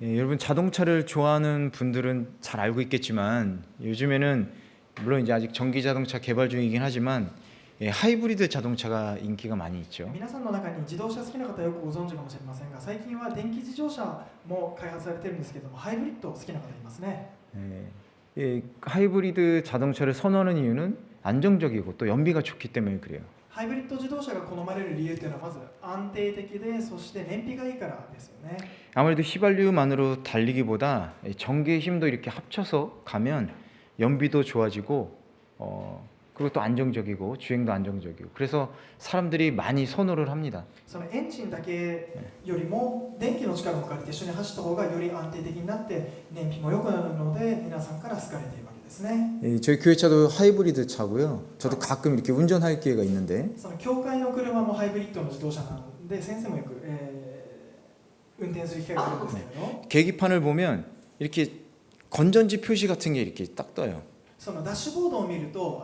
여러분 자동차를 좋아하는 분들은 잘 알고 있겠지만 요즘에는 물론 이제 아직 전기 자동차 개발 중이긴 하지만 하이브리드 자동차가 인기가 많이 있죠. 皆さんの中に自動車好きな方はよくご存知かもしれませんが、最近は電気自動車も開発されているんですけども、ハイブリッド好きな方いますね。 하이브리드 자동차를 선호하는 이유는 안정적이고 또 연비가 좋기 때문에 그래요. ハイブリッド自動車が好まれる理由というのはまず安定的で、そして燃費がいいからですよね。 아무래도 휘발유만으로 달리기보다 전기의 힘도 이렇게 합쳐서 가면 연비도 좋아지고 그리고 또 안정적이고 주행도 안정적이고 그래서 사람들이 많이 선호를 합니다. そのエンジンだけよりも電気の力も借りて一緒に走った方がより安定的になって燃費も良くなるので、皆さんから好かれているわけですね。 저희 교회 차도 하이브리드 차고요. 저도 가끔 이렇게 운전할 기회가 있는데 その教会の車もハイブリッドの自動車なので、先生もよく、運転する機会があるんですけれど、 계기판을 보면 이렇게 건전지 표시 같은 게 이렇게 딱 떠요. そのダッシュボードを見ると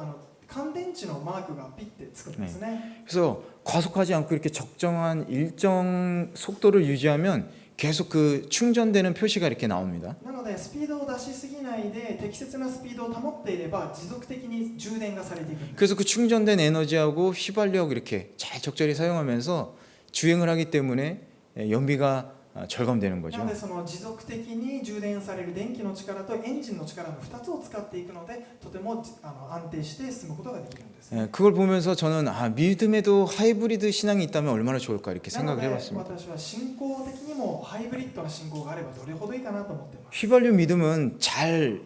乾電池のマークがピッてつくんですね。 그래서 과속하지 않고 이렇게 적정한 일정 속도를 유지하면 계속 그 충전되는 표시가 이렇게 나옵니다. なのでスピードを出しすぎないで適切なスピードを保っていれば持続的に充電がされていくんです。 그래서 그 충전된 에너지하고 휘발유하고 이렇게 잘 적절히 사용하면서 주행을 하기 때문에 연비가 절감되는 な 거죠. のでその持続的に充電される電気の力とエンジンの力の2つを使っていくので、とても安定して進むことができるんです。 그걸 보면서 저는 믿음에도 하이브리드 신앙이 있다면 얼마나 좋을까 이렇게 なの 생각을 で 해봤습니다. 私は信仰的にもハイブリッドな信仰があればどれほどいいかなと思っています。 휘발유 믿음은 잘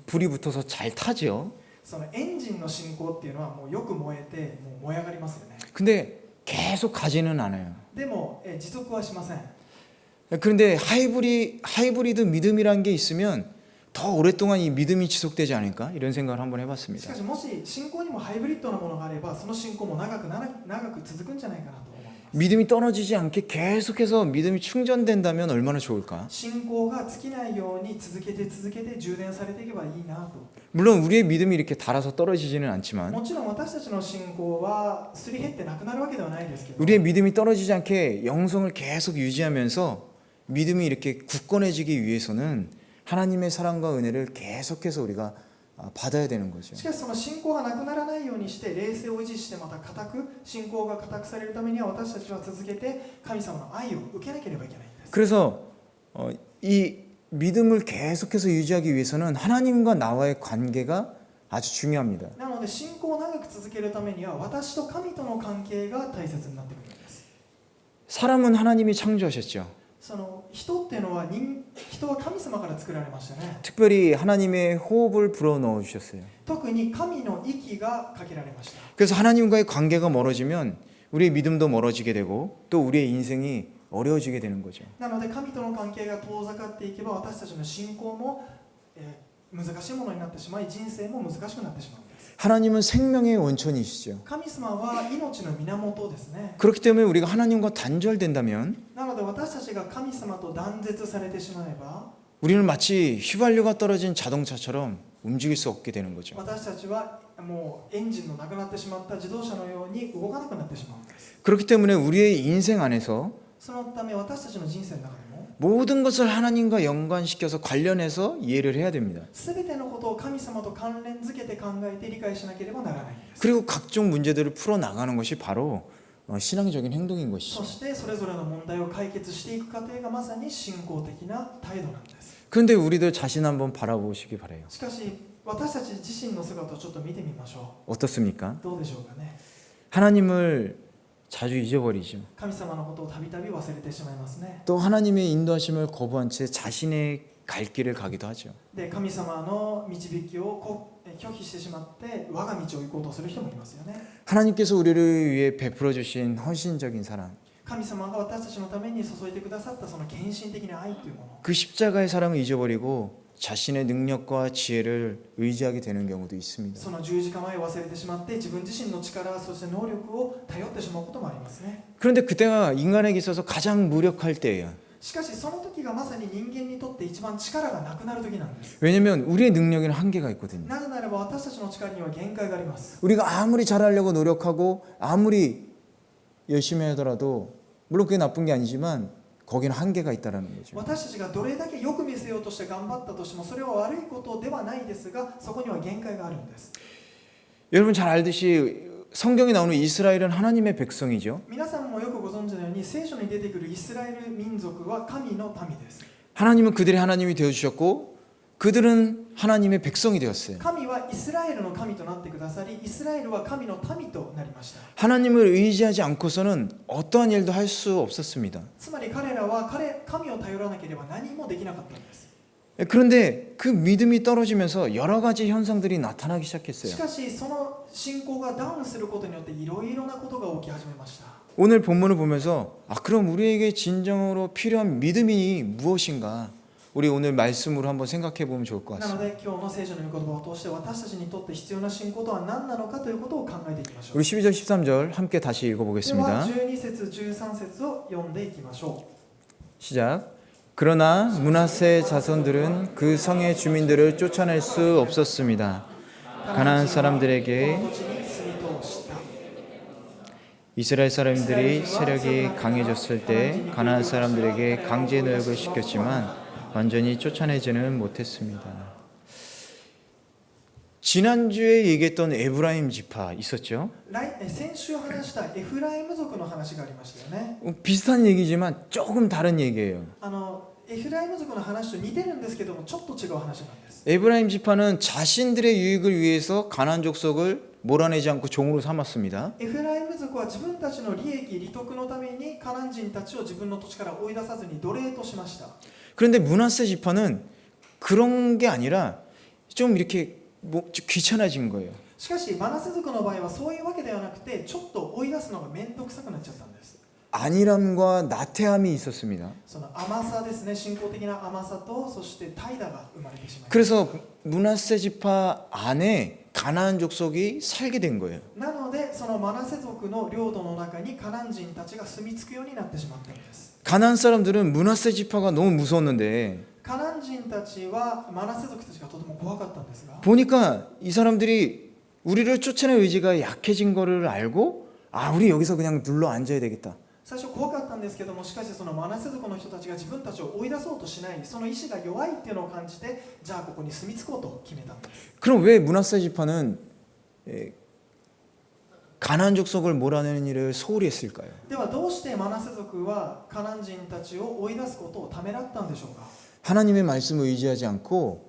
불이 붙어서 잘 타죠. そのエンジンの信仰っていうのはもうよく燃えてもう燃え上がりますよね。 근데 계속 가지는 않아요. でも持続はしません。 그런데 하이브리드 믿음이라는 게 있으면 더 오랫동안 이 믿음이 지속되지 않을까 이런 생각을 한번 し 해봤습니다. かしもし信仰にもハイブリッドなものがあれば、その信仰も長く続くんじゃないかなと思います。 믿음이 떨어지지 않게 계속해서 믿음이 충전된다면 얼마나 좋을까. 信仰が尽きないように続けて充電されていけばいいなと。 물론 우리의 믿음이 이렇게 닳아서 떨어지지는 않지만 もちろん私たちの信仰はすり減ってなくなるわけではないですけど、 우리의 믿음이 떨어지지 않게 영성을 계속 유지하면서 믿음이 이렇게 굳건해지기 위해서는 하나님의 사랑과 은혜를 계속해서 우리가 받아야 되는 거죠. しかしその信仰がなくならないようにして冷静を維持して、また信仰が固くされるためには私たちは続けて神様の愛を受けなければいけないんです。 그래서 이 믿음을 계속해서 유지하기 위해서는 하나님과 나와의 관계가 아주 중요합니다. なので信仰を長く続けるためには私と神との関係が大切になってくるんです。 사람은 하나님이 창조하셨죠. その人っていうのは人は神様から作られましたね。 특별히 하나님의 호흡을 불어 넣어 주셨어요. 特に神の息がかけられました。 그래서 하나님과의 관계가 멀어지면 우리의 믿음도 멀어지게 되고 또 우리의 인생이 어려워지게 되는 거죠. なので神との関係が遠ざかっていけば、私たちの信仰も、難しいものになってしまい、人生も難しくなってしまうんです。 하나님은 생명의 원천이시죠. 神様は命の源ですね。 그렇기 때문에 우리가 하나님과 단절된다면 なので私たちが神様と断絶されてしまえば、 우리는 마치 휘발유가 떨어진 자동차처럼 움직일 수 없게 되는 거죠. 私たちはもうエンジンのなくなってしまった自動車のように動かなくなってしまうんです。 그렇기 때문에 우리의 인생 안에서 そのため私たちの人生の中でも 모든 것을 하나님과 연관시켜서 관련해서 이해를 해야 됩니다. 全てのことを神様と関連づけて考えて理解しなければならないんです。 그리고 각종 문제들을 풀어나가는 것이 바로 신앙적인 행동인 そ 것이죠. してそれぞれの問題を解決していく過程がまさに信仰的な態度なんです。 그런데 우리들 자신 한번 바라보시기 바라요. しかし私たち自身の姿をちょっと見てみましょ 어떻습니까? う。どうでしょうかね。 하나님을 자주 잊어버리죠. 神様のことをたびたび忘れてしまいますね。 또 하나님의 인도하심을 거부한 채 자신의 갈 길을 가기도 하죠. で神様の導きを拒否してしまって我が道を行こうとする人もいますよね。 하나님께서 우리를 위해 베풀어 주신 헌신적인 사랑, 神様が私たちのために注いでくださったその献身的な愛というもの、 그 십자가의 사랑을 잊어버리고 자신의 능력과 지혜를 의지하게 되는 경우도 있습니다. その十字架前を忘れてしまって自分自身の力、そして能力を頼ってしまうこともありますね。 그런데 그때가 인간에게 있어서 가장 무력할 때예요. しかしその時がまさに人間にとって一番力がなくなる時なんです。 왜냐하면 우리의 능력에는 한계가 있거든요. なぜならば私たちの力には限界があります。 우리가 아무리 잘하려고 노력하고 아무리 열심히 하더라도 물론 그게 나쁜 게 아니지만 거기는 한계가 있다라는 거죠. 私たちがどれだけよく見せようとして頑張ったとしてもそれは悪いことではないですがそこには限界があるんです 여러분 잘 알듯이 성경에 나오는 이스라엘은 하나님의 백성이죠. 皆さんもよくご存知のように聖書に出てくるイスラエル民族は神の民です 하나님은 그들의 하나님이 되어주셨고 그들은 하나님의 백성이 되었어요. 神はイスラエルの神となってくださりイスラエルは神の民となりました 하나님을 의지하지 않고서는 어떠한 일도 할 수 없었습니다. つまり彼らは神を頼らなければ何もできなかったんです 그런데 그 믿음이 떨어지면서 여러 가지 현상들이 나타나기 し 시작했어요. かしその信仰がダウンすることによっていろいろなことが起き始めました 오늘 본문을 보면서 그럼 우리에게 진정으로 필요한 믿음이 무엇인가? 우리 오늘 말씀으로 한번 생각해 보면 좋을 것 なの 같습니다. で今日の聖書の御言葉を通して私たちにとって必要な信仰とは何なのかということを考えていきましょう 우리 12절 13절 함께 다시 では 읽어보겠습니다. 12節13節を読んでいきましょ 시작. 그러나 므낫세 자손들은 그 성의 주민들을 쫓아낼 수 없었습니다. う 가나안 こ 사람들에게 の土地に住み通した 이스라엘 사람들이 세력이 강해졌을 때 가나안 사람들에게 강제 노역을 시켰지만 완전히 쫓아내지는 못했습니다. 지난주에 얘기했던 에브라임 지파 있었죠? 先週話したエフライム族の話がありましたよね 비슷한 얘기지만 조금 다른 얘기예요. エフライム族の話と似てるんですけどもちょっと違う話なんです 에브라임 지파는 자신들의 유익을 위해서 가나안 족속을 몰아내지 않고 종으로 삼았습니다. エフライム族は自分たちの利益利得のためにカナン人たちを自分の土地から追い出さずに奴隷としました 그런데 므낫세 지파는 그런 게 아니라 좀 이렇게 좀 귀찮아진 거예요. しかしマナセ族の場合はそういうわけではなくてちょっと追い出すのが面倒くさくなっちゃったんです 안일함과 나태함이 있었습니다. その甘さですね信仰的な甘さとそして怠惰が生まれてしまいました 그래서 므낫세 지파 안에 가나안 족속이 살게 된 거예요. なのでそのマナセ族の領土の中にカナン人たちが住み着くようになってしまったんです 가나안 사람들은 므낫세 지파가 너무 무서웠는데 カナン人たちはマナセ族たちがとても怖かったんですが 보니까 이 사람들이 우리를 쫓아낼 의지가 약해진 거를 알고 우리 여기서 그냥 눌러 앉아야 되겠다. 最初怖かったんですけどもしかしそのマナセ族の人たちが自分たちを追い出そうとしないその意志が弱いっていうのを感じてじゃあここに住み着こうと決めたんです 그럼 왜 므낫세 지파는 가나안 족속을 몰아내는 일을 소홀히 했을까요? ではどうしてマナセ族はカナン人たちを追い出すことをためらったんでしょうか 하나님의 말씀을 의지하지 않고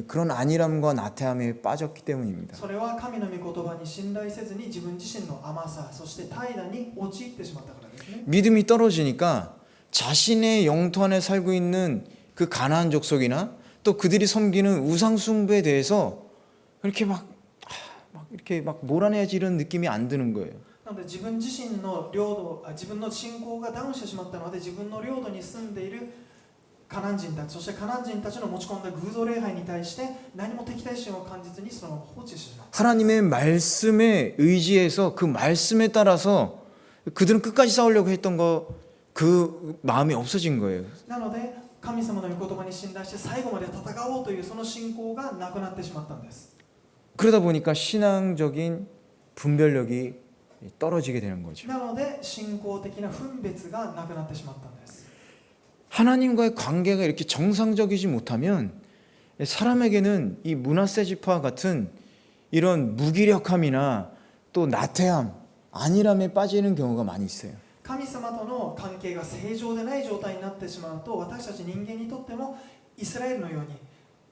그런 안일함과 나태함에 빠졌기 때문입니다. それは神の御言葉に信頼せずに自分自身の甘さそして怠惰に陥ってしまったからですね 믿음이 떨어지니까 자신의 영토 안에 살고 있는 그 가나안 족속이나 또 그들이 섬기는 우상 숭배에 대해서 이렇게 막 몰아내야지 이런 느낌이 안 드는 거예요. なので自分自身の領土自分の信仰がダウンしてしまったので自分の領土に住んでいるカナン人たちそしてカナン人たちの持ち込んだ偶像礼拝に対して何も敵対心を感じずにそのまま放置してしまった 하나님의 말씀에 의지해서 그 말씀에 따라서 그들은 끝까지 싸우려고 했던 그 마음이 없어진 거예요. なので神様の御言葉に信頼して最後まで戦おうというその信仰がなくなってしまったんです 그러다 보니까 신앙적인 분별력이 떨어지게 되는 거죠. なので信仰的な分別がなくなってしまったんです 하나님과의 관계가 이렇게 정상적이지 못하면 사람에게는 이 므낫세 지파와 같은 이런 무기력함이나 또 나태함, 안일함에 빠지는 경우가 많이 있어요. 神様との関係が正常でない状態になってしまうと私たち人間にとってもイスラエルのように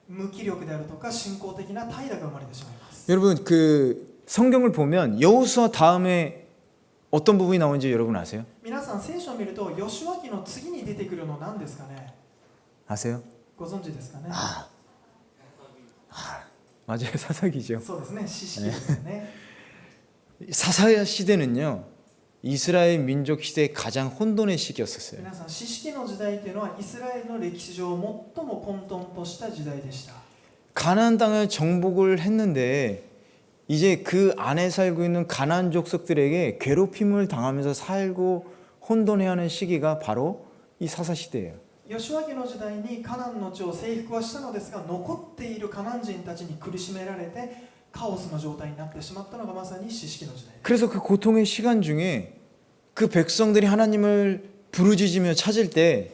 無気力であるとか信仰的な怠惰が生まれてしまいます 여러분 그 성경을 보면 여호수아 다음에 어떤 부분이 나오는지 여러분 아세요? 皆さん聖書を見るとヨシュア記の次に出てくるの何ですかね 아세요? ご存知ですかね 맞아요. 사사기죠. そうですね四式ですよね 사사 시대는요. 이스라엘 민족 시대의 가장 혼돈의 시기였었어요. 皆さん四式の時代というのはイスラエルの歴史上最も混沌とした時代でした 가나안 땅을 정복을 했는데 이제 그 안에 살고 있는 가나안 족속들에게 괴롭힘을 당하면서 살고 혼돈해하는 시기가 바로 이 사사 시대예요. ヨシュア記の時代にカナンの地を征服はしたのですが残っているカナン人たちに苦しめられてカオスの状態になってしまったのがまさに四式の時代です 그래서 그 고통의 시간 중에 그 백성들이 하나님을 부르짖으며 찾을 때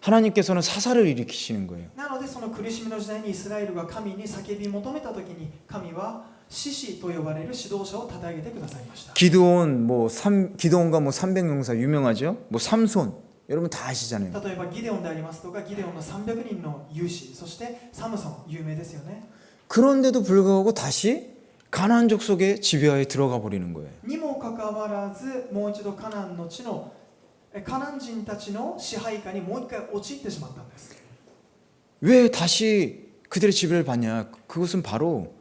하나님께서는 사사를 일으키시는 거예요. なのでその苦しみの時代にイスラエルが神に叫び求めた時に神は獅子と呼ばれる指導者を立て上げてくださいました。 기드온과 뭐 300용사 유명하죠? 뭐 삼손 여러분 다 아시잖아요. 例えばギデオンでありますとか、ギデオンの300人の勇士、そしてサムソン有名ですよね。 그런데도 불구하고 다시 가나안 족속의 지배하에 들어가 버리는 거예요. にもかかわらずもう一度カナンの地のカナン人たちの支配下にもう一回陥ってしまったんです。 왜 다시 그들의 지배를 받냐? 그것은 바로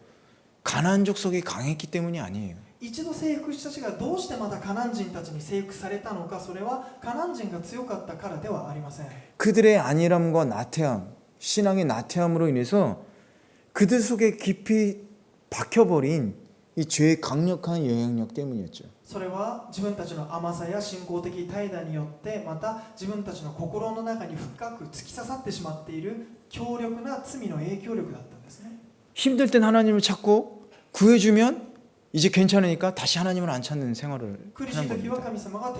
가나안 족속이 강했기 때문이 아니에요. 一度征服した人がどうしてまたカナン人たちに征服されたのか、それはカナン人が強かったからではありません。 그들의 안일함과 나태함, 신앙의 나태함으로 인해서 그들 속에 깊이 박혀버린 이 죄의 강력한 영향력 때문이었죠. それは自分たちの甘さや信仰的怠惰によって、また自分たちの心の中に深く突き刺さってしまっている強力な罪の影響力だったんですね。 힘들 땐 하나님을 찾고 구해주면 이제 괜찮으니까 다시 하나님을 안 찾는 생활을 苦しい 하는 時は 겁니다. 神様が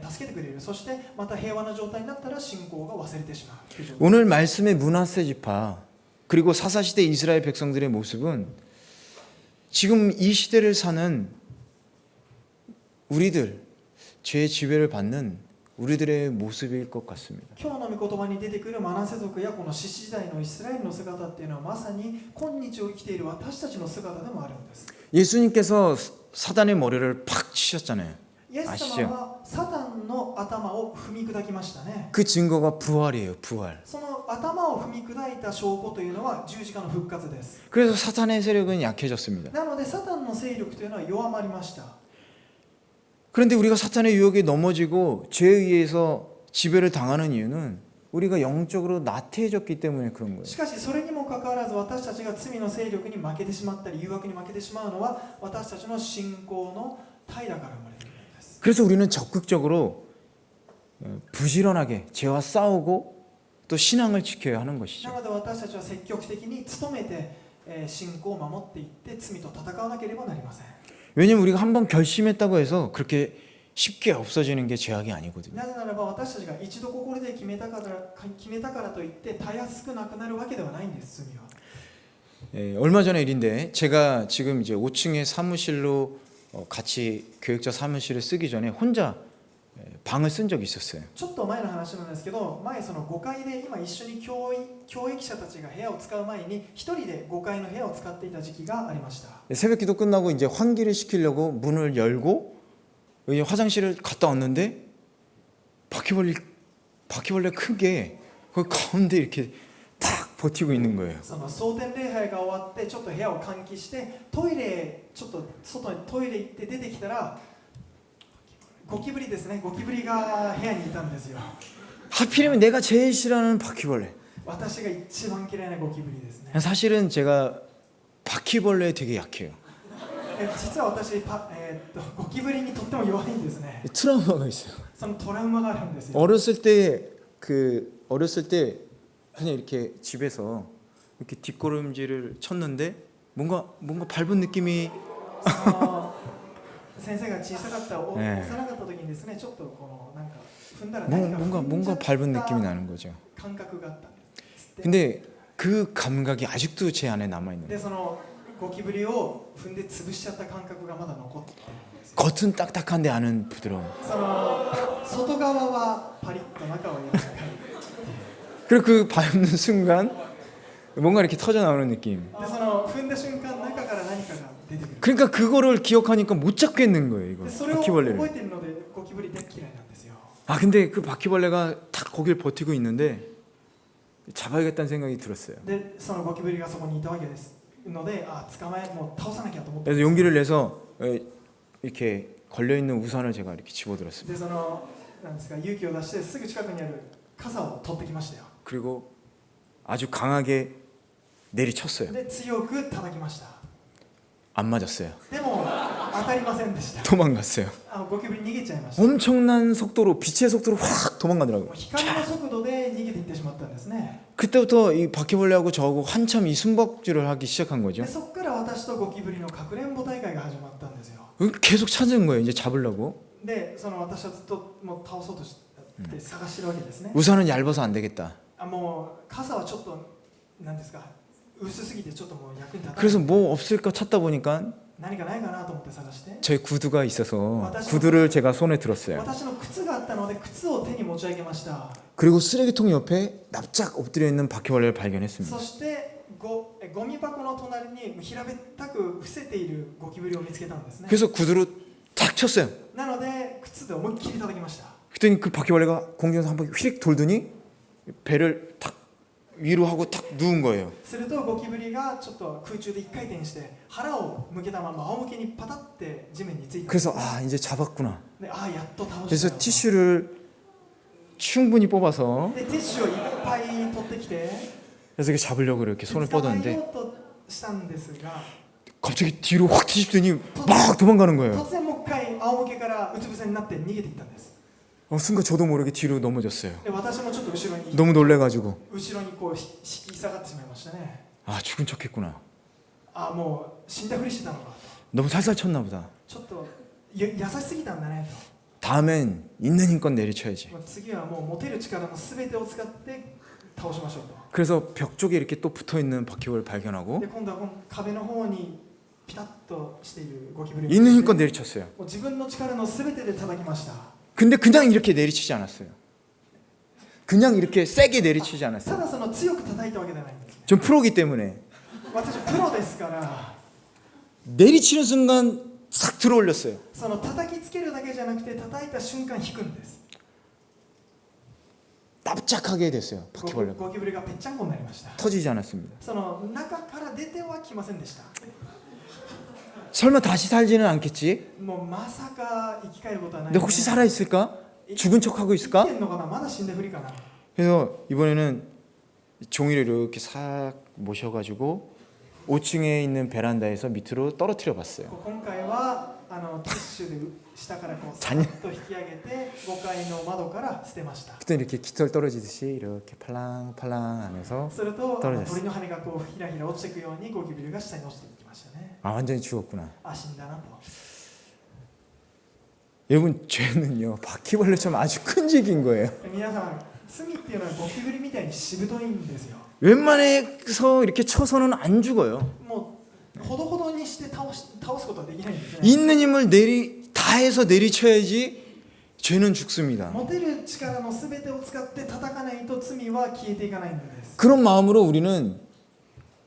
助けてくれる。そしてまた平和な状態になったら信仰が忘れてしまうという状態。 오늘 말씀의 므낫세 지파 그리고 사사시대 이스라엘 백성들의 모습은 지금 이 시대를 사는 우리들, 죄의 지배를 받는 우리들의 모습일 것 같습니다. 今日の御言葉に出てくるマナセ族やこの獅子時代のイスラエルの姿っていうのはまさに今日を生きている私たちの姿でもあるんです。 예수님께서 사단의 머리를 팍 치셨잖아요. イエス様はサタンの頭を踏み砕きましたね。 그 증거가 부활이에요, 부활. その頭を踏み砕いた証拠というのは十字架の復活です。 그래서 사탄의 세력은 약해졌습니다. なのでサタンの勢力というのは弱まりました。 그런데 우리가 사탄의 유혹에 넘어지고 죄에 의해서 지배를 당하는 이유는 우리가 영적으로 나태해졌기 때문에 그런 거예요. しかしそれにもかかわらず私たちが罪の勢力に負けてしまったり誘惑に負けてしまうのは私たちの信仰の怠惰から生まれているんです。 그래서 우리는 적극적으로 부지런하게 죄와 싸우고 또 신앙을 지켜야 하는 な 것이죠. ので私たちは積極的に努めて信仰を守っていって罪と戦わなければなりません。 왜냐면 우리가 한번 결심했다고 해서 그렇게 쉽게 없어지는 게 죄악이 아니거든요. なぜならば私たちが一度心で決めたからといってたやすくなくなるわけではないんです。罪は 얼마 전에 일인데 제가 지금 이제 5층의 사무실로 같이 교육자 사무실을 쓰기 전에 혼자 방을 쓴 적이 있었어요. ちょっと前の話なんですけど、前その5階で今一緒に教育者たちが部屋を使う前に一人で5階の部屋を使っていた時期がありました。 새벽기도 끝나고 이제 환기를 시키려고 문을 열고 이제 화장실을 갔다 왔는데 바퀴벌레 큰 게 그 가운데 이렇게 딱 버티고 있는 거예요. その蒼天礼拝が終わってちょっと部屋を換気してトイレちょっと外にトイレ行って出てきたらゴキブリですね、ゴキブリが部屋にいたんですよ。 하필이면 내가 제일 싫어하는 바퀴벌레. 私が一番嫌いなゴキブリですね。 사실은 제가 바퀴벌레에 되게 약해요. 実は私ゴキブリにとっても弱いんですね。 트라우마가 있어요. そのトラウマがあるんですよ。 어렸을 때 그냥 이렇게 집에서 이렇게 뒷걸음질을 쳤는데 뭔가 밟은 느낌이 その先生が小さかった幼ねかった時にですね、ちょっとこのなんか踏んだら何か 뭔가 밟은 느낌이 나는 거죠. 感覚があったんですって。 근데 그 감각이 아직도 제 안에 남아 있는 で 거예요. そのゴキブリを踏んで潰しちゃった感覚がまだ残ってるんですよ。 겉은 딱딱한데 안은 부드러운. その外側はパリッと中は柔らかい。 그리고 그 밟는 순간 뭔가 이렇게 터져 나오는 느낌. でその踏んだ瞬間中から何かが出てくる。 그러니까 그거를 기억하니까 못 잡겠는 거예요, 이거. でそれを覚え 바퀴벌레를. ているのでゴキブリ大嫌いなんですよ。 아 근데 그 바퀴벌레가 딱 거길 버티고 있는데 잡아야겠다는 생각이 들었어요. でそのゴキブリがそこにいたわけですので、もう倒さなきゃと思って。 그래서 용기를 내서 이렇게 걸려 있는 우산을 제가 이렇게 집어들었습니다. でそのなんですか、勇気を出してすぐ近くにある傘を取ってきましたよ。 그리고 아주 강하게 내리쳤어요. で強く叩きました。 안 맞았어요. でも当たりませんでした。 도망갔어요. ゴキブリ逃げちゃいました。 엄청난 속도로 빛의 속도로 확 도망가더라고요. 光の速度で逃げていってしまったんですね。 그때부터 이 바퀴벌레하고 저하고 한참 이 숨바꼭질을 하기 시작한 거죠. でそこから私とゴキブリのかくれんぼ大会が始まったんですよ。 계속 찾은 거예요. 이제 잡으려고. でその私はずっともう倒そうとしで探してるわけですね。 우산은 얇아서 안 되겠다. もう傘はちょっと何ですか、薄すぎてちょっともう役に立たない。 그래서 뭐 없을까 찾다 보니까 何かないかなと思って探して、 저희 구두가 있어서 구두를 제가 손에 들었어요. 私の靴があったので靴を手に持ち上げました。 그리고 쓰레기통 옆에 납작 엎드려 있는 바퀴벌레를 발견했습니다. そしてゴミ箱の隣に平べったく伏せているゴキブリを見つけたんですね。 그래서 구두로 탁 쳤어요. なので靴で思いっきり叩きました。 그랬더니 그 바퀴벌레가 공중에서 한 바퀴 휙 돌더니 배를 탁 위로 하고 탁 누운 거예요. するとゴキブリがちょっと空中で一回転して腹を向けたまま仰向けにパタって地面についた。 그래서 아 이제 잡았구나. で、ああやっと倒した 그래서 よ。 티슈를 충분히 뽑아서 でティッシュをいっぱい取ってきて 그래서 이렇게 잡으려고 이렇게 손을 捕まえ 뻗었는데 ようとしたんですが、 갑자기 뒤로 확 뒤집더니 막 도망가는 거예요. 突然もう一回仰向けからうつ伏せになって逃げていったんです。 순간 저도 모르게 뒤로 넘어졌어요. で、私もちょっと後ろに 너무 놀래가지고 後ろにこう引き下がってしまいましたね。 아 죽은 척했구나. ああもう死んだふりしてたのかと。 너무 살살 쳤나 보다. ちょっと優しすぎたんだね 다음엔 있는 힘껏 내리쳐야지. と。次はもう持てる力の全てを使って倒しましょうと。 그래서 벽 쪽에 이렇게 또 붙어 있는 바퀴벌을 발견하고 で、今度はこの壁の方にピタッとしているゴキブリを 있는 見 힘껏 つけて 내리쳤어요. もう自分の力の全てで叩きました。 근데 그냥 이렇게 내리치지 않았어요. 그냥 이렇게 세게 내리치지 た 않았어요. だその強く叩いたわけじゃないんです。 전 프로기 때문에 私プロですから、 내리치는 순간 싹 들어 올렸어요. その叩きつけるだけじゃなくて叩いた瞬間引くんです。 납작하게 됐어요. 바퀴벌레가 ゴキブリがぺっちゃんこになりました。 터지지 않았습니다. その中から出てはきませんでした。 설마 다시 살지는 않겠지? もうまさか生き返ることはない。 근데 혹시 살아 있을까? 죽은 척하고 生き 있을까? てんのかな、まだ死んだふりかな。 그래서 이번에는 종이를 이렇게 싹 모셔가지고 5층에 있는 베란다에서 밑으로 떨어뜨려 봤어요. 今回はティッシュで下からこうさっと引き上げて5階の窓から捨てました。 그때 이렇게 깃털 떨어지듯이 이렇게 팔랑팔랑 하면서 すると 떨어졌어요. 鳥の羽がこうひらひら落ちていくようにゴキブリが下に落ちていきましたね。 아 완전히 죽었구나. あ、死んだなと。 여러분 죄는요 바퀴벌레처럼 아주 끈질긴 거예요. 皆さん、罪っていうのはゴキブリみたいにしぶといんですよ。 웬만해서 이렇게 쳐서는 안 죽어요. もうほどほどにして倒すことはできないんですね。 있는 힘을 다해서 내리쳐야지 죄는 죽습니다. 持てる力のすべてを使って叩かないと罪は消えていかないんです。 그런 마음으로 우리는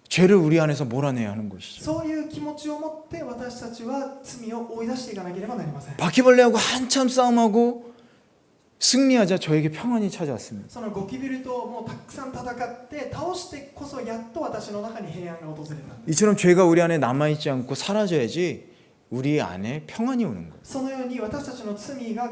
죄를 우리 안에서 몰아내야 하는 것이죠. そういう気持ちを持って私たちは罪を追い出していかなければなりません。 바퀴벌레하고 한참 싸움하고 승리하자 저에게 평안이 찾아왔습니다. そのゴキブリともうたくさん戦って倒してこそやっと私の中に平安が訪れたんです。 이처럼 죄가 우리 안에 남아있지 않고 사라져야지 우리 안에 평안이 오는 거예요. そのように私たちの罪が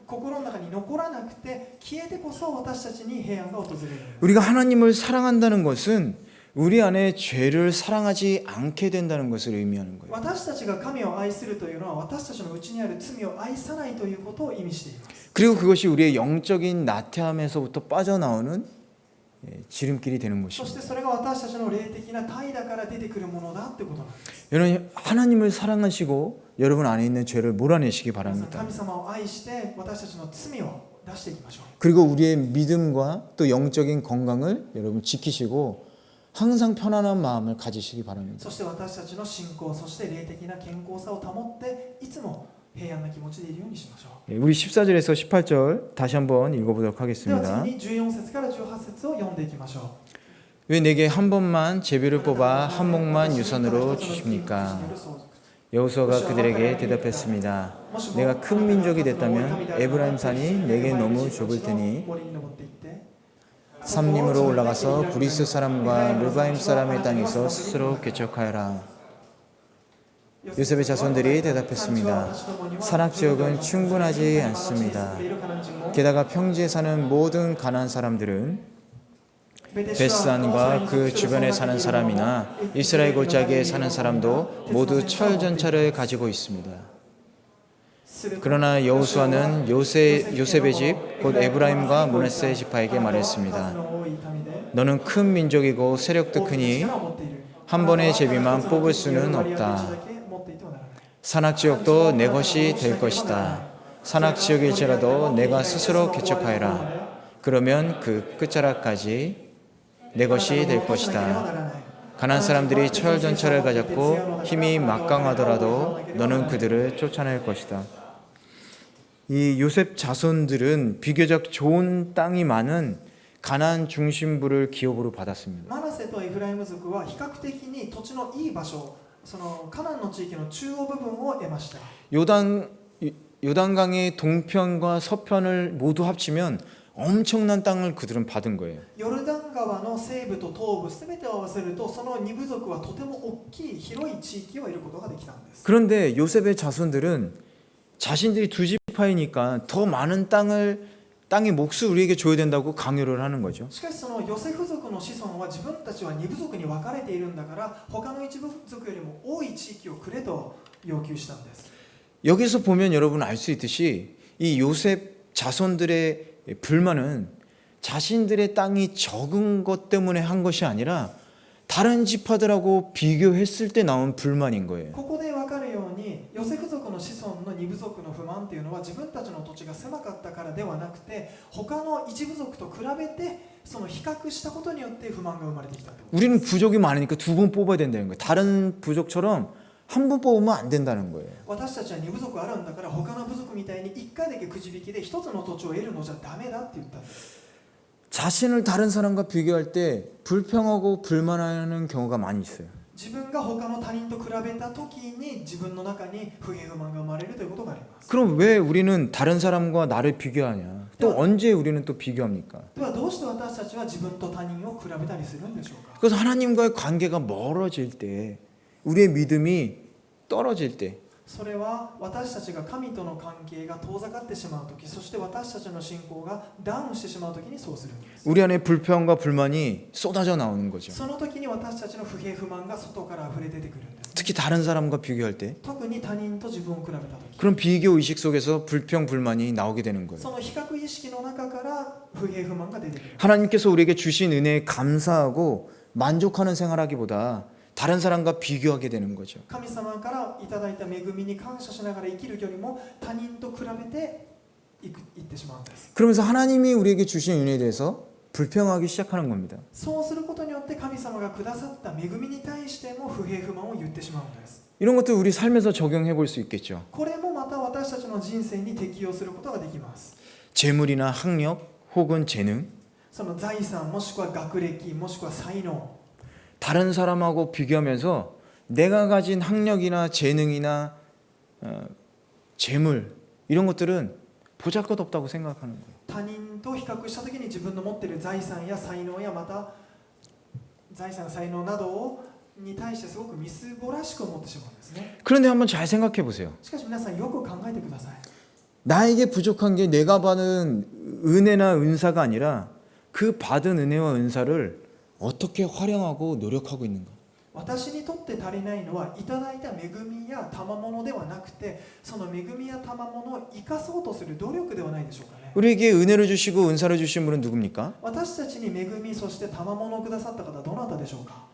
心の中に残らなくて消えてこそ私たちに平安が訪れる。 우리가 하나님을 사랑한다는 것은 우리 안에 죄를 사랑하지 않게 된다는 것을 의미하는 거예요. 私たちが神を愛するというのは私たちのうちにある罪を愛さないということを意味しています。 그리고 그것이 우리의 영적인 나태함에서부터 빠져나오는 지름길이 되는 そし 것입니다. てそれが私たちの霊的な怠惰から出てくるものだってことなんです。 여러분 하나님을 사랑하시고 여러분 안에 있는 죄를 몰아내시기 皆さん 바랍니다. 神様を愛して私たちの罪を出していきましょう。 그리고 우리의 믿음과 또 영적인 건강을 여러분 지키시고 항상 편안한 마음을 가지시기 바랍니다. そして私たちの信仰、そして霊的な健康さを保っていつも平安な気持ちでいるようにしましょう。 우리 14절에서 18절 다시 한번 읽어보도록 では 하겠습니다. 次に14節から18節を読んでいきましょう。 왜 내게 한 번만 제비를 뽑아 한 목만 유산으로 주십니까? 여호수아가 그들에게 대답했습니다. 내가 큰 민족이 됐다면 에브라임 산이 내게 너무 좁을 테니 삼림으로 올라가서 브리스 사람과 르바임 사람의 땅에서 스스로 개척하여라. 요셉의 자손들이 대답했습니다. 산악 지역은 충분하지 않습니다. 게다가 평지에 사는 모든 가나안 사람들은 베스안과 그 주변에 사는 사람이나 이스라엘 골짜기에 사는 사람도 모두 철전차를 가지고 있습니다. 그러나 여호수아는 요셉의 집 곧 에브라임과 므낫세 지파에게 말했습니다. 너는 큰 민족이고 세력도 크니 한 번의 제비만 뽑을 수는 없다. 산악 지역도 내 것이 될 것이다. 산악지역일지라도 내가 스스로 개척하여라. 그러면 그 끝자락까지 내 것이 될 것이다. 가나안 사람들이 철전차를 가졌고 힘이 막강하더라도 너는 그들을 쫓아낼 것이다. 이 요셉 자손들은 비교적 좋은 땅이 많은 가나안 중심부를 기업으로 받았습니다. マナセとエフライム族は比較的に土地のいい場所、そのカナンの地域の中央部分を得ました。 요단강의 동편과 서편을 모두 합치면 엄청난 땅을 그들은 받은 거예요. ヨルダン川の西部と東部すべてを合わせるとその2部族はとても大きい広い地域を得ることができたんです。 그런데 요셉의 자손들은 자신들이 두 지파이니까 더 많은 땅의 몫을 우리에게 줘야 된다고 강요를 하는 거죠. しかしそのヨセフ族の子孫は自分たちは2部族に分かれているんだから他の一部族よりも多い地域をくれと要求したんです。 여기서 보면 여러분 알 수 있듯이 이 요셉 자손들의 불만은 자신들의 땅이 적은 것 때문에 한 것이 아니라 다른 지파들하고 비교했을 때 나온 불만인 거예요. ここで分かるようにヨセフ族の子孫の2部族の不満っていうのは自分たちの土地が狭かったからではなくて他の一部族と比べてその比較したことによって不満が生まれてきたってこと。 우리는 부족이 많으니까 두 번 뽑아야 된다는 거예요. 다른 부족처럼 한 번 뽑으면 안 된다는 거예요. 私たちは2部族あるんだから他の部族みたいに1回だけくじ引きで1つの土地を得るのじゃダメだって言ったんです。 자신을 다른 사람과 비교할 때 불평하고 불만하는 경우가 많이 있어요. 自分が他の他人と比べた時に自分の中に不平不満が生まれるということがあります。 그럼 왜 우리는 다른 사람과 나를 비교하냐? 또 언제 우리는 또 비교합니까? ではどうして私たちは自分と他人を比べたりするんでしょうか。 그래서 하나님과의 관계가 멀어질 때, 우리의 믿음이 떨어질 때, それは私たちが神との関係が遠ざかってしまう時、そして私たちの信仰がダウンしてしまう時にそうするんです。 우리 안에 불평과 불만이 쏟아져 나오는 거죠. その時に私たちの不平不満が外から溢れ出てくるんです。 특히 다른 사람과 비교할 때, 特に他人と自分を比べた時、 그런 비교 의식 속에서 불평 불만이 나오게 되는 거예요. その比較意識の中から不平不満が出てくる。 하나님께서 우리에게 주신 은혜에 감사하고 만족하는 생활하기보다 다른 사람과 비교하게 되는 거죠. 神様からいただいた恵みに感謝しながら生きるよりも他人と比べていってしまうんです。 그러면서 하나님이 우리에게 주신 은혜에 대해서 불평하기 시작하는 겁니다. そうすることによって神様がくださった恵みに対しても不平不満を言ってしまうんです。 이런 것들 우리 삶에서 적용해 볼 수 있겠죠. これもまた私たちの人生に適用することができます。 재물이나 학력 혹은 재능, その財産もしくは学歴もしくは才能、 다른 사람하고 비교하면서 내가 가진 학력이나 재능이나 재물 이런 것들은 보잘것없다고 생각하는 거예요. 他人と比較したときに自分の持っている財産や才能やまた財産才能などに対してすごくみすぼらしく思ってしまうんですね。 그런데 한번 잘 생각해 보세요. しかし皆さんよく考えてください。 나에게 부족한 게 내가 받은 은혜나 은사가 아니라 그 받은 은혜와 은사를 어떻게 활용하고 노력하고 있는가? 私にとって足りないのはいただいた恵みや賜物ではなくてその恵みや賜物を生かそうとする努力ではないでしょうかね。 우리에게 은혜를 주시고 은사를 주신 분은 누굽니까? 私たちに恵みそして賜物をくださった方はどなたでしょうか。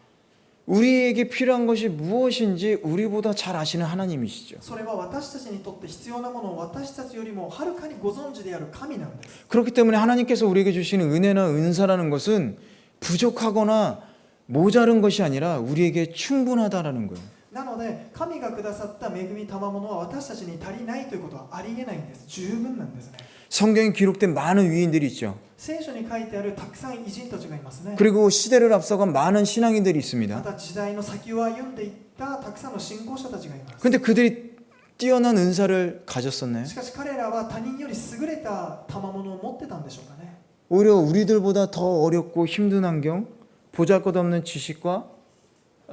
우리에게 필요한 것이 무엇인지 우리보다 잘 아시는 하나님이시죠. それは私たちにとって必要なものを私たちよりもはるかにご存知である神なんです。 그렇기 때문에 하나님께서 우리에게 주시는 은혜나 은사라는 것은 부족하거나 모자른 것이 아니라 우리에게 충분하다라는 거예요. なので神がくださった恵み賜物は私たちに足りないということはありえないんです。十分なんですね。 성경에 기록된 많은 위인들이 있죠. 聖書に書いてあるたくさん偉人たちがいますね。 그리고 시대를 앞서간 많은 신앙인들이 ま 있습니다. た時代の先を歩んでいったたくさんの信仰者たちがいます。 근데 그들이 뛰어난 은사를 가졌었나요? しかし彼らは他人より優れた賜物を持ってたんでしょうかね。 오히려 우리들보다 더 어렵고 힘든 환경, 보잘것없는 지식과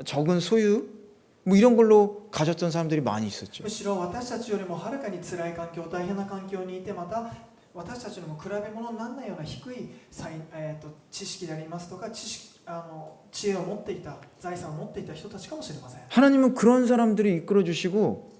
적은 소유 뭐 이런 걸로 가졌던 사람들이 많이 있었죠. むしろ私たちよりもはるかに辛い環境、大変な環境にいてまた私たちにも比べ物にならないような低い知識でありますとか知恵を持っていた財産を持っていた人たちかもしれません。 하나님은 그런 사람들을 이끌어 주시고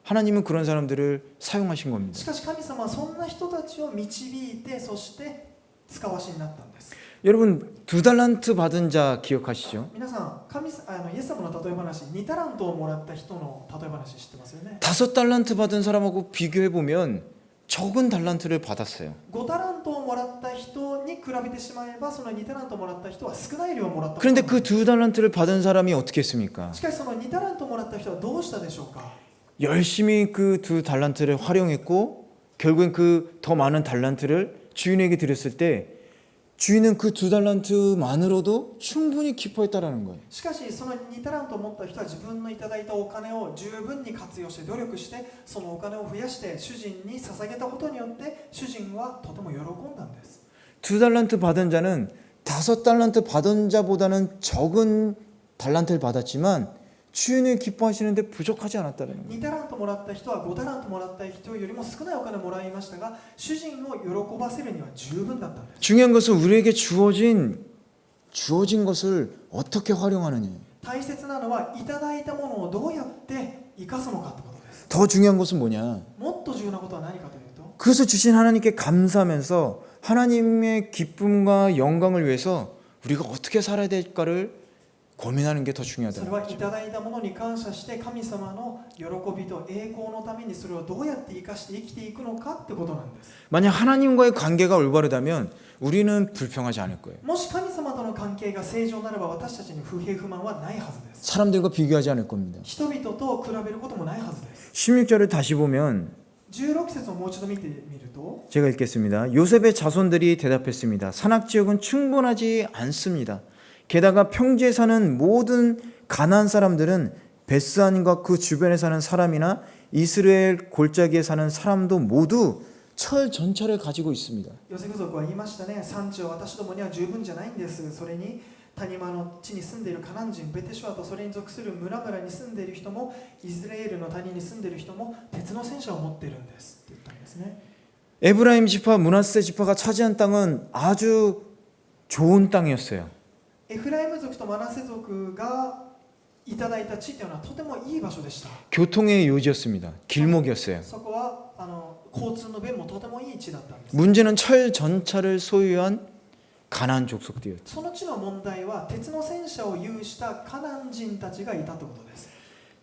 하나님은 그런 사람들을 사용하신 겁니다. しかし神様はそんな人たちを導いてそして使わしになったんです。 여러분 2달란트 받은 자 기억하시죠? 皆さんイエス様の例え話2タラントをもらった人の例え話知ってますよね。 5달란트 받은 사람하고 비교해 보면 적은 달란트를 받았어요. 5タラントをもらった人に比べてしまえばその2タラントをもらった人は少ない量をもらった。 그런데 그 2달란트를 받은 사람이 어떻게 했습니까? しかしその2タラントをもらった人はどうしたでしょうか。 열심히 그 2달란트를 활용했고 결국엔 그 더 많은 달란트를 주인에게 드렸을 때 주인은 그 2달란트만으로도 충분히 기뻐했다라는 거예요. しかしその2タラントを持った人は自分のいただいたお金を十分に活用して努力してそのお金を増やして主人に捧げたことによって主人はとても喜んだんです。 2달란트 받은 자는 5달란트 받은 자보다는 적은 달란트를 받았지만 주인을 기뻐하시는데 부족하지 않았다는 거예요. 2タラントもらった人は5タラントもらった人よりも少ないお金をもらいましたが主人を喜ばせるには十分だったんです。 중요한 것은 우리에게 주어진 것을 어떻게 활용하느냐. 大切なのはいただいたものをどうやって生かすのかということです。 더 중요한 것은 뭐냐? もっと重要なことは何かというと 그것을 주신 하나님께 감사하면서 하나님의 기쁨과 영광을 위해서 우리가 어떻게 살아야 될까를 고민하는 게 더 そ 중요하다. れはいただいたものに感謝して神様の喜びと栄光のためにそれをどうやって生かして生きていくのかってことなんです。 만약 하나님과의 관계가 올바르다면 우리는 불평하지 않을 거예요. もし神様との関係が正常ならば私たちに不平不満はないはずです。 사람들과 비교하지 않을 겁니다. 人々と比べることもないはずです。 16절을 다시 보면 16節をもう一度見てみると 제가 읽겠습니다. 요셉의 자손들이 대답했습니다. 산악지역은 충분하지 않습니다. 게다가 평지에 사는 모든 가나안 사람들은 베스안과 그 주변에 사는 사람이나 이스라엘 골짜기에 사는 사람도 모두 철 전차를 가지고 있습니다. ヨセフ族は言いましたね。産地は私どもには十分じゃないんです。それに谷間の地に住んでいるカナン人ベテシュアとそれに属する村々に住んでいる人もイスラエルの谷に住んでいる人も鉄の戦車を持っているんですって言ったんですね。 에브라임 지파, 므낫세 지파가 차지한 땅은 아주 좋은 땅이었어요. エフライム族とマナセ族がいただいた地というのはとてもいい場所でした。 교통의 요지였습니다. 길목이었어요. そこは交通の便もとてもいい地だったんです。 문제는 철 전차를 소유한 가나안 족속들이었죠. その地の問題は鉄の戦車を有したカナン人たちがいたということです。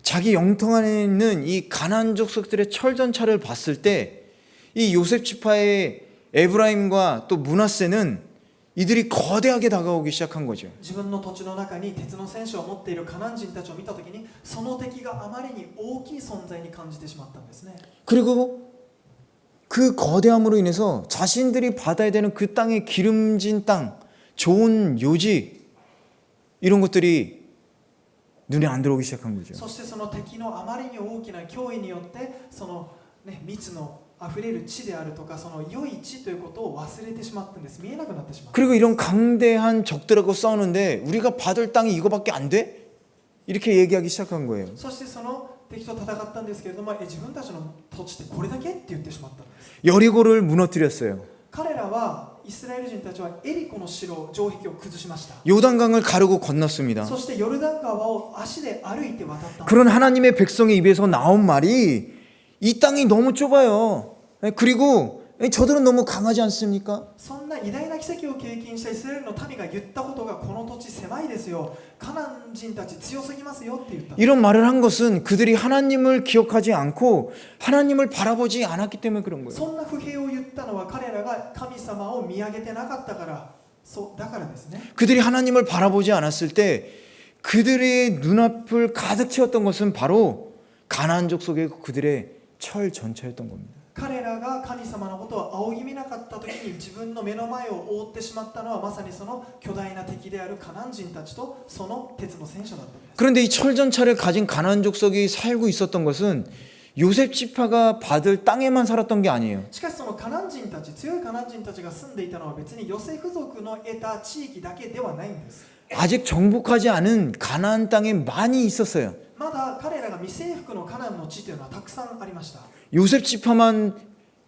자기 영통 안에 있는 이 가나안 족속들의 철 전차를 봤을 때 이 요셉 지파의 에브라임과 또 므낫세는 이들이 거대하게 다가오기 시작한 거죠. 自分の土地の中に鉄の戦車を持っているカナン人たちを見たときにその敵があまりに大きい存在に感じてしまったんですね。 그리고 그 거대함으로 인해서 자신들이 받아야 되는 그 땅의 기름진 땅, 좋은 요지 이런 것들이 눈에 안 들어오기 시작한 거죠. そしてその敵のあまりに大きな脅威によってその、蜜のあふれる地であるとかその良い地ということを忘れてしまったんです。見えなくなってしまった。 그리고 이런 강대한 적들하고 싸우는데 우리가 받을 땅이 이거밖에 안 돼? 이렇게 얘기하기 시작한 거예요. そしてその敵と戦ったんですけれども、自分たちの土地ってこれだけって言ってしまったんです。 여리고를 무너뜨렸어요. 彼らはイスラエル人たちはエリコの城城壁を崩しました。 요단강을 가르고 건넜습니다. そしてヨルダン川を足で歩いて渡った。 그런 하나님의 백성의 입에서 나온 말이 이 땅이 너무 좁아요. 그리고 저들은 너무 강하지 않습니까? そんな偉大な奇跡を経験したイスラエルの民が言ったことがこの土地狭いですよ。カナン人たち強すぎますよって言った。 이런 말을 한 것은 그들이 하나님을 기억하지 않고 하나님을 바라보지 않았기 때문에 그런 거예요. そんな不平を言ったのは彼らが神様を見上げてなかったから、そうだからですね。 그들이 하나님을 바라보지 않았을 때 그들의 눈앞을 가득 채웠던 것은 바로 가나안족 속의 그들의 철 전차였던 겁니다. 彼らが神様のことを仰ぎ見なかった時に自分の目の前を覆ってしまったのはまさにその巨大な敵であるカナン人たちとその鉄の戦車だったんです。 그런데 이 철 전차를 가진 가나안 족속이 살고 있었던 것은 요셉 지파가 받을 땅에만 살았던 게 아니에요. しかしそのカナン人たち、強いカナン人たちが住んでいたのは別にヨセフ族の得た地域だけではないんです。 아직 정복하지 않은 가나안 땅에 많이 있었어요. まだ彼らが未征服のカナンの地というのはたくさんありました。 요셉 지파만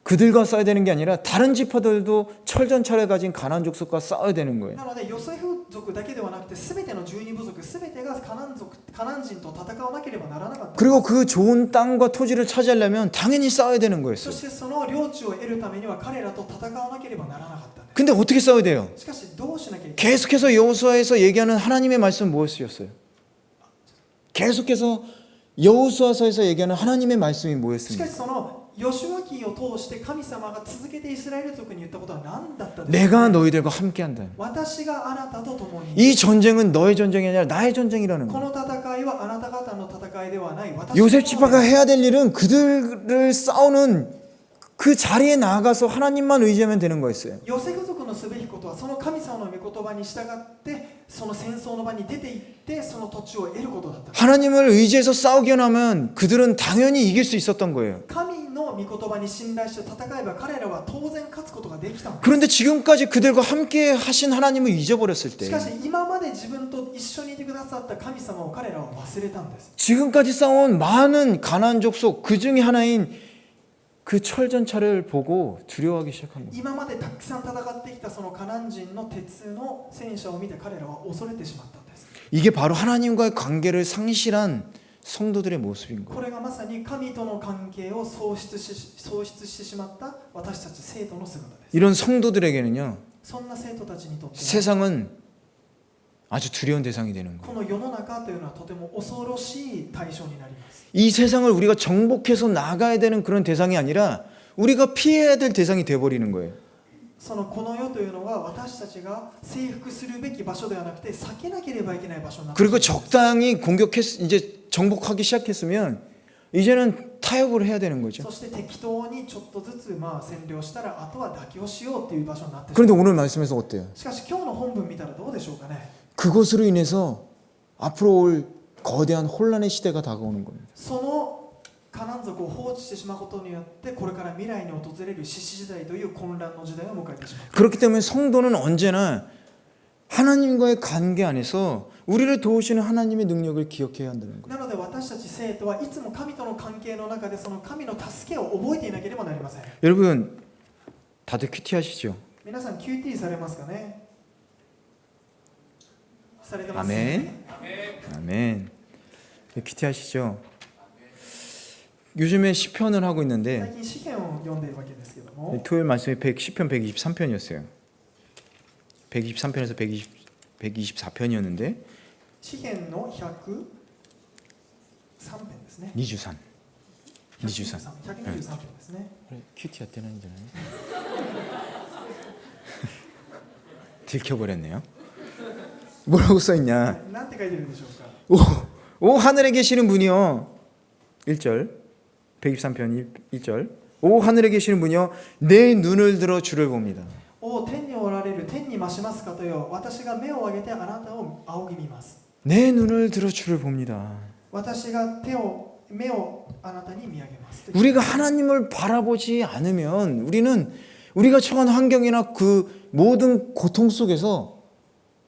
그들과 싸워야 되는 게 아니라 다른 지파들도 철 전차를 가진 가나안 족속과 싸워야 되는 거예요. なのでヨセフ族だけではなくて全ての12部族全てがカナン人と戦わなければならなかった。 그리고 그 좋은 땅과 토지를 차지하려면 당연히 싸워야 되는 そ 거였어요. してその領地を得るためには彼らと戦わなければならなかったんです。 근데 어떻게 싸워야 돼요? しかしどうしなきゃいけない。 계속해서 여호수아에서 얘기하는 하나님의 말씀은 뭐였어요? 계속해서 여호수아서에서 얘기하는 하나님의 말씀이 しか 뭐였습니까? しそのヨシュア記を通して神様が続けてイスラエル族に言ったことは何だったんですか。 내가 너희들과 함께한다. 私があなたと共に。 이 전쟁은 너의 전쟁이 아니라 나의 전쟁이라는 こ 거예요. の戦いはあなた方の戦いではない。私の 요셉 もの 지파가 です 해야 될 일은 그들을 싸우는 그 자리에 나아가서 하나님만 의지하면 되는 거였어요. ヨセフ族のすべきことはその神様の御言葉に従ってその戦争の場に出て行ってその土地を得ることだった。 하나님을 의지해서 싸우기만 하면 그들은 당연히 이길 수 있었던 거예요. 神の御言葉に信頼して戦えば彼らは当然勝つことができたのです。 그런데 지금까지 그들과 함께 하신 하나님을 잊어버렸을 し 때 かし今まで自分と一緒にいてくださった神様を彼らは忘れたんです。 지금까지 싸운 많은 가나안 족속 그 중에 하나인 그 철전차를 보고 두려워하기 시작한 거예요. 今までたくさん戦ってきたそのカナン人の鉄の戦車を見て彼らは恐れてしまったんです。 이게 바로 하나님과의 관계를 상실한 성도들의 모습인 こ 거예요. れがまさに神との関係を喪失してしまった私たち生徒の姿です。 이런 성도들에게는요, そんな生徒たちにとっては 세상은 아주 두려운 대상이 되는 こ 거예요. の世の中というのはとても恐ろしい対象になります。 이 세상을 우리가 정복해서 나가야 되는 그런 대상이 아니라 우리가 피해야 될 대상이 돼버리는 거예요. そのこの世というのは私たちが征服するべき場所ではなくて避けなければいけない場所になっている。 그리고 적당히 이제 정복하기 시작했으면 이제는 타협을 해야 되는 거죠. そして適当にちょっとずつ占領したらあとは妥協しようという場所になってしまう。 그런데 오늘 말씀에서 어때요? しかし今日の本文見たらどうでしょうかね。 그것으로 인해서 앞으로 올 거대한 혼란의 시대가 다가오는 겁니다. そのカナン族を放置してしまうことによってこれから未来に訪れる獅子時代という混乱の時代を迎えてしまう。 그렇기 때문에 성도는 언제나 하나님과의 관계 안에서 우리를 도우시는 하나님의 능력을 기억해야 한다는 거예요. なので私たち生徒はいつも神との関係の中でその神の助けを覚えていなければなりません。 여러분 다들 큐티 하시죠? 皆さん QT されますかね。されてます、 아멘. 아멘. 큐티 하시죠? 요즘에 시편을 하고 最 있는데 近詩篇を読んでいるわけですけども、 토요일 말씀이 시편 123편이었어요. 123편에서 124편이었는데 詩篇の103編ですね。 2주산. 123編ですね。 큐티 어때는잖아요. 들켜버렸네요. 뭐라고 써있냐? なんて書いてるんでしょうか。 오 하늘에 계시는 분이요 1절 123편 1절 오 하늘에 계시는 분이요 내 눈을 들어 주를 봅니다. お天におられる天に増しますかとよ、私が目を上げてあなたを仰ぎ見ます。 내 눈을 들어 주를 봅니다. 私が目をあなたに見上げます。 우리가 하나님을 바라보지 않으면 우리가 처한 환경이나 그 모든 고통 속에서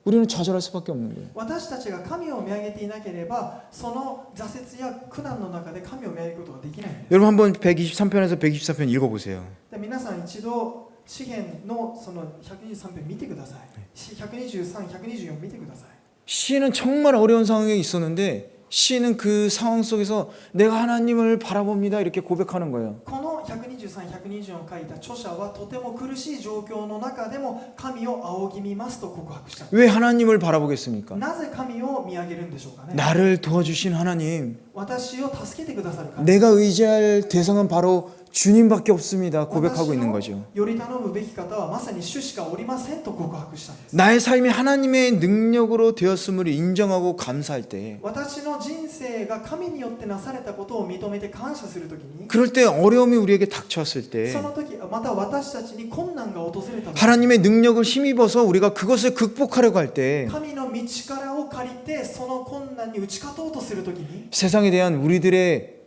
우리는 좌절할 수밖에 없는 거예요. 私たちが神を見上げていなければその挫折や苦難の中で神を見上げることができないんです。 여러분 한번 123편에서 124편 읽어보세요. で皆さん一度詩篇のその123編見てください。123、124見てください。 시인은 정말 어려운 상황에 있었는데 시인은 그 상황 속에서 내가 하나님을 바라봅니다 이렇게 고백하는 거예요. この123、124を書いた著者はとても苦しい状況の中でも神を仰ぎ見ますと告白した。 왜 하나님을 바라보겠습니까? なぜ神を見上げるんでしょうかね。 나를 도와주신 하나님, 私を助けてくださる神。 내가 의지할 대상은 바로 주님밖에 없습니다. 고백하고 있는 거죠. より頼むべき方はまさに主しかおりませんと告白したんです。 나의 삶이 하나님의 능력으로 되었음을 인정하고 감사할 때, 私の人生が神によってなされたことを認めて感謝するときに、 그럴 때 어려움이 우리에게 닥쳤을 때 その時また私たちに困難が訪れた時、 하나님의 능력을 힘입어서 우리가 그것을 극복하려고 할 때 神の道からを借りてその困難に打ち勝とうとするときに、 세상에 대한 우리들의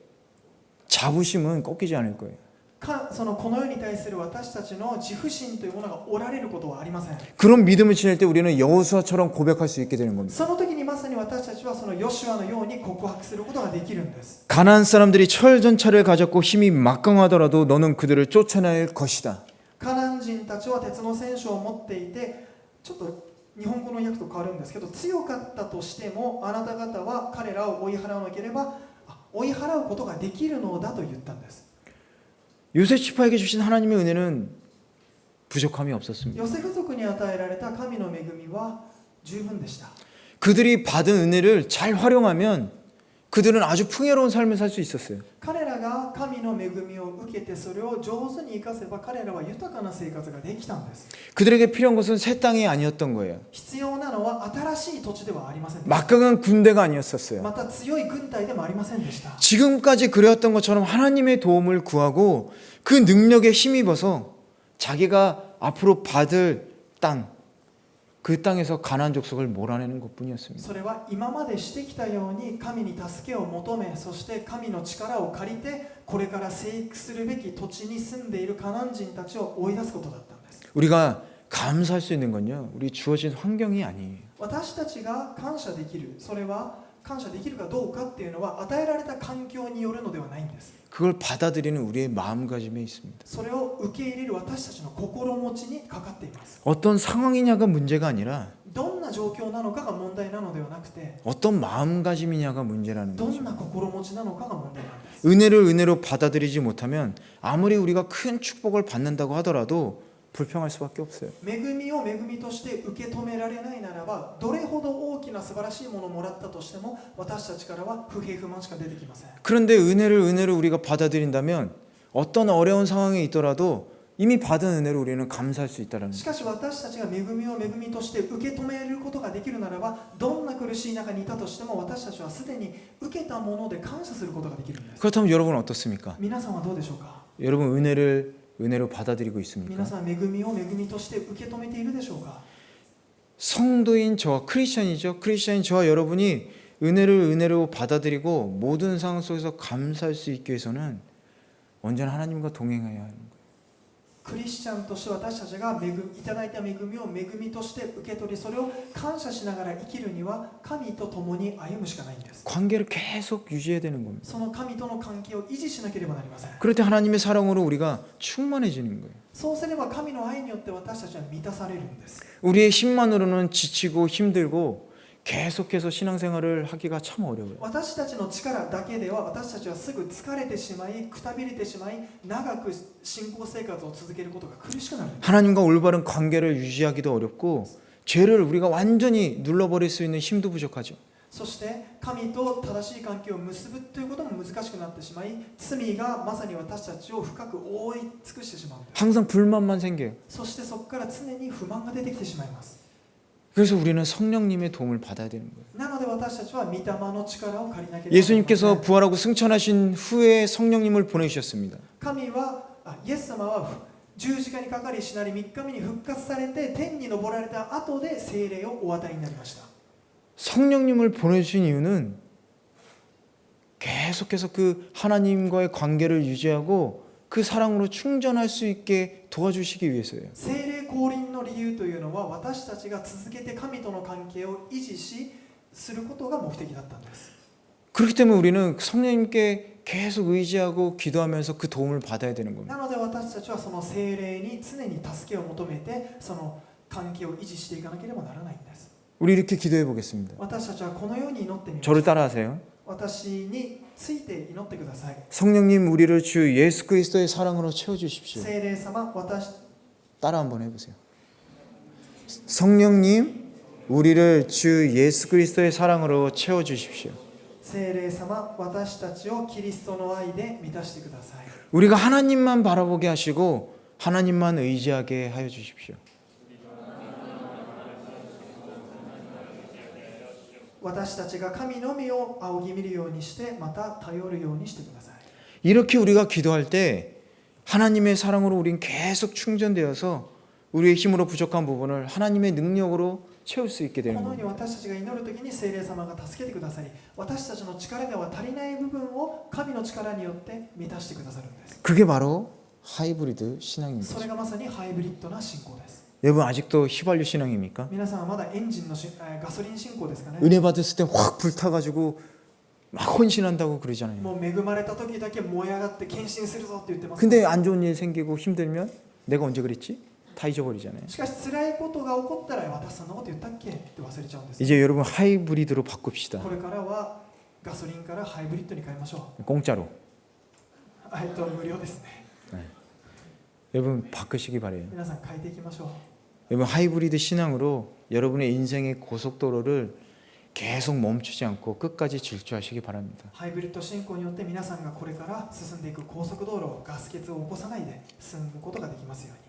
자부심은 꺾이지 않을 거예요. そのこの世に対する私たちの自負心というものがおられることはありません。 그런 믿음을 지닐 때 우리는 여호수아처럼 고백할 수 있게 되는 겁니다. その時にまさに私たちはそのヨシュアのように告白することができるんです。 가나안 사람들이 철전차를 가졌고 힘이 막강하더라도 너는 그들을 쫓아낼 것이다. カナン人たちは鉄の戦車を持っていて、ちょっと日本語の訳と変わるんですけど、強かったとしてもあなた方は彼らを追い払わなければ追い払うことができるのだと言ったんです。 요셉 지파에게 주신 하나님의 은혜는 부족함이 없었습니다. ヨセフ族に与えられた神の恵みは十分でした。 그들이 받은 은혜를 잘 활용하면 그들은 아주 풍요로운 삶을 살 수 있었어요. 彼らが神の恵みを受けてそれを上手に生かせば彼らは豊かな生活ができたんです。 그들에게 필요한 것은 새 땅이 아니었던 거예요. 必要なのは新しい土地ではありませんでした。 막강한 군대가 아니었었어요. また強い軍隊でもありませんでした。 지금까지 그랬던 것처럼 하나님의 도움을 구하고 그 능력에 힘입어서 자기가 앞으로 받을 땅, 그 땅에서 가나안 족속을 몰아내는 것뿐이었습니다. それは今までしてきたように神に助けを求め、そして神の力を借りてこれから生育するべき土地に住んでいるカナン人たちを追い出すことだったんです。 우리가 감사할 수 있는 건요, 우리 주어진 환경이 아니에요. 私たちが感謝できる、それは感謝できるかどうかっていうのは与えられた環境によるのではないんです。 그걸 받아들이는 우리의 마음가짐에 있습니다. それを受け入れる私たちの心持ちにかかっています。 어떤 상황이냐가 문제가 아니라 どんな状況なのかが問題なのではなくて、 어떤 마음가짐이냐가 문제라는 ど 거죠. んな心持ちなのかが問題なんです。 은혜를 은혜로 받아들이지 못하면 아무리 우리가 큰 축복을 받는다고 하더라도 불평할 수밖에 없어요. 恵みを恵みとして受け止められないならば、どれほど大きな素晴らしいものをもらったとしても私たちからは不平不満しか出てきません。 그런데 은혜를 은혜로 우리가 받아들인다면 어떤 어려운 상황에 있더라도 이미 받은 은혜로 우리는 감사할 수 있다는 し 거예요. かし私たちが恵みを恵みとして受け止めることができるならば、どんな苦しい中にいたとしても私たちはすでに受けたもので感謝することができるんです。 그렇다면 여러분은 어떻습니까? 皆さんはどうでしょうか。 여러분 은혜를 은혜로 받아들이고 있습니까? 皆さん恵みを恵みとして受け止めているでしょうか。 성도인 저와 크리스천이죠. 크리스천인 저와 여러분이 은혜를 은혜로 받아들이고 모든 상황 속에서 감사할 수 있기 위해서는 언제나 하나님과 동행해야 하는 거예요. クリスチャンとして私たちがいただいた恵みを恵みとして受け取り、それを感謝しながら生きるには神と共に歩むしかないんです。 관계를 계속 유지해야 되는 겁니다. その神との関係を維持しなければなりません。 그럴 때 하나님의 사랑으로 우리가 충만해지는 거예요. そうすれば神の愛によって私たちは満たされるんです。 우리의 힘만으로는 지치고 힘들고 계속해서 신앙생활을 하기가 참 어려워요. 私たちの力だけでは私たちはすぐ疲れてしまい、くたびれてしまい、長く信仰生活を続けることが苦しくなる。 하나님과 올바른 관계를 유지하기도 어렵고 죄를 우리가 완전히 눌러버릴 수 있는 힘도 부족하죠. そして神と正しい関係を結ぶということも難しくなってしまい、罪がまさに私たちを深く覆い尽くしてしまう。 항상 불만만 생겨요. そしてそこから常に不満が出てきてしまいます。 그래서 우리는 성령님의 도움을 받아야 되는 거예요. なので私たちは御霊の力を借りなければなりません。 예수님께서 부활하고 승천하신 후에 성령님을 보내주셨습니다. 神はイエス様は十字架にかかり死なり3日目に復活されて天に昇られた後で聖霊をお与えになりました。 성령님을 보내주신 이유는 계속해서 그 하나님과의 관계를 유지하고 그 사랑으로 충전할 수 있게 도와주시기 위해서예요. 聖霊降臨の理由というのは私たちが続けて神との関係を維持することが目的だったんです。 그렇기 때문에 우리는 성령님께 계속 의지하고 기도하면서 그 도움을 받아야 되는 겁니다. なので私たちはその聖霊に常に助けを求めてその関係を維持していかなければならないんです。 우리 이렇게 기도해 보겠습니다. 私たちはこのように祈ってみます。 저를 따라하세요. 私について祈ってください。 성령님 우리를 주 예수 그리스도의 사랑으로 채워주십시오. 聖霊様、私 따라 한번 해보세요. 성령님 우리를 주 예수 그리스도의 사랑으로 채워주십시오. 聖霊様、私たちをキリストの愛で満たしてください。 우리가 하나님만 바라보게 하시고 하나님만 의지하게 하여 주십시오. 私たちが神のみを仰ぎ見るようにしてまた頼るようにしてください。 이렇게 우리가 기도할 때 하나님의 사랑으로 우린 계속 충전되어서 우리의 힘으로 부족한 부분을 하나님의 능력으로 채울 수 있게 こ 되는 のように 겁니다. 私たちが祈るときに聖霊様が助けてくださり、私たちの力では足りない部分を神の力によって満たしてくださるんです。 그게 바로 하이브리드 신앙인 そ 거죠. れがまさにハイブリッドな信仰です。 여러분 아직도 휘발유 신앙입니까? 皆さんはまだエンジンのガソリン信仰ですかね。 은혜 받았을 때 확 불타가지고 막 헌신한다고 그러잖아요. もう恵まれた時だけ燃え上がって献身するぞって言ってます。 근데 안 좋은 일 생기고 힘들면 내가 언제 그랬지? 다 잊어버리잖아요. しかし辛いことが起こったら私そんなこと言ったっけって忘れちゃうんです。 이제 여러분 하이브리드로 바꿉시다. これからはガソリンからハイブリッドに変えましょ 공짜로. う。無料ですね。 여러분 바꾸시기 바래요. 皆さん変えていきましょう。 여러분 하이브리드 신앙으로 여러분의 인생의 고속도로를 계속 멈추지 않고 끝까지 질주하시기 바랍니다. ハイブリッド信仰によって皆さんがこれから進んでいく高速道路ガス欠を起こさないで進むことができますように。